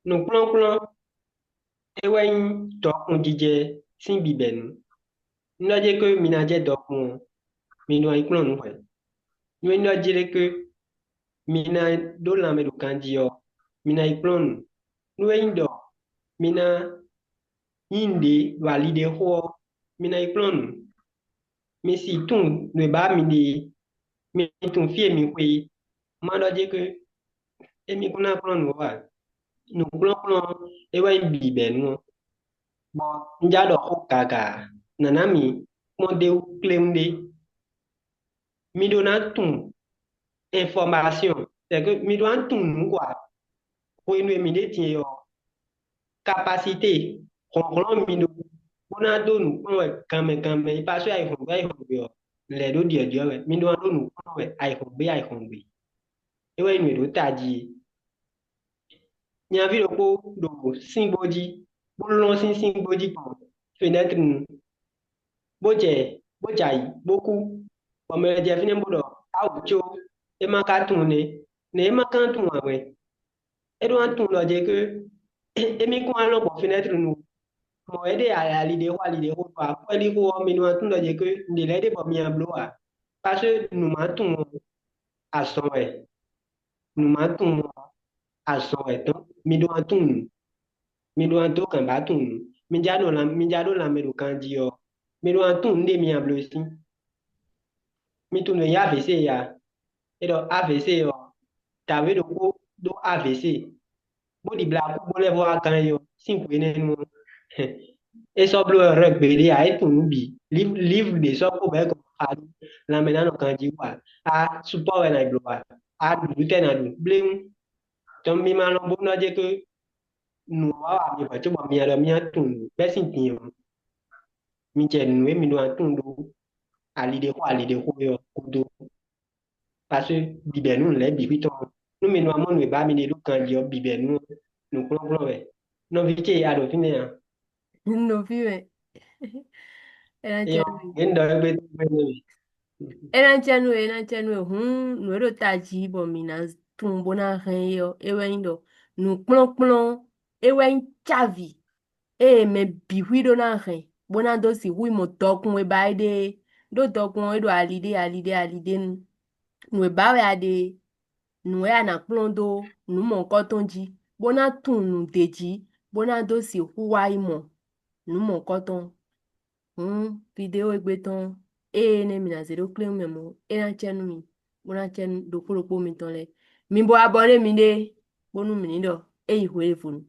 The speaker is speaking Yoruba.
Nous plan ewen dokun jije sin biben. Nous dit que minaje dokun minwa iklon nous. Nous dit que mina do la me do kandio mina iklon nous indo mina inde valide ho mina iklon mi si tun ne ba mi tun fie mi kwe ma do dit que emi kuna klon wa nous plan ewen biben no bon njado ho kaka nanami mo de klemde mi do na tun information c'est que mi do an tun quoi pour une mi de tien capacité ronron mi do bona do nu ko kame ipa so ai hon be le do dia we mi do an do nu ko we ai hon be e we mi do taji nya vi do simboji bo lo simboji ko fenêtre nu bo jai beaucoup comme je fini bodo au cho e ma ka tun ne ma kan tun we e do an tun lo je que emi ko an lo bo fenêtre nu mo ede alide ho pa kweli ko mi no tun lo je que ne le de bo mi ablo a parce que nous ma tun ason we nous ma tun ason we donc mi do an tun mi do an to kan ba tun mi ja do la me do kan di yo mi do an tun de mi ablo si mi tun ya AVC ya e do AVC yo ta we do ko do AVC bo di bla ko bo le bo akan yo sin ko ne nu e so blo rugby de ai tun bi livre de so ko be ko a la me na no kan di wa a support na blo a du te na du blem ton mi ma lo bo na je que nu wa mi fa cho bo mi ala mi atun be sin tin mi je nu e mi do atun do alide ko yo ko do parce que bibe nu le bi piton nu mi no amon we ba mi ne do kan di yo bibe nu klo we no vi che ado fine ya No vive. Era yo chanu. endo be Era chanu no ero taji bo mina tumbo na ren yo ewe indo no plon ewe chavi me bihuido na ren bona do si hui mo dokun we baide do dokun we do alide no e bawe ade no e ana plon do no mo kotonji bona tun no deji bona do si huwa imo no mo koton video egbeton ne mina zero claim memo na chenu mi bona chenu do kuro po mi ton le mi bo abone mi de bonu mi ni do ihwe funu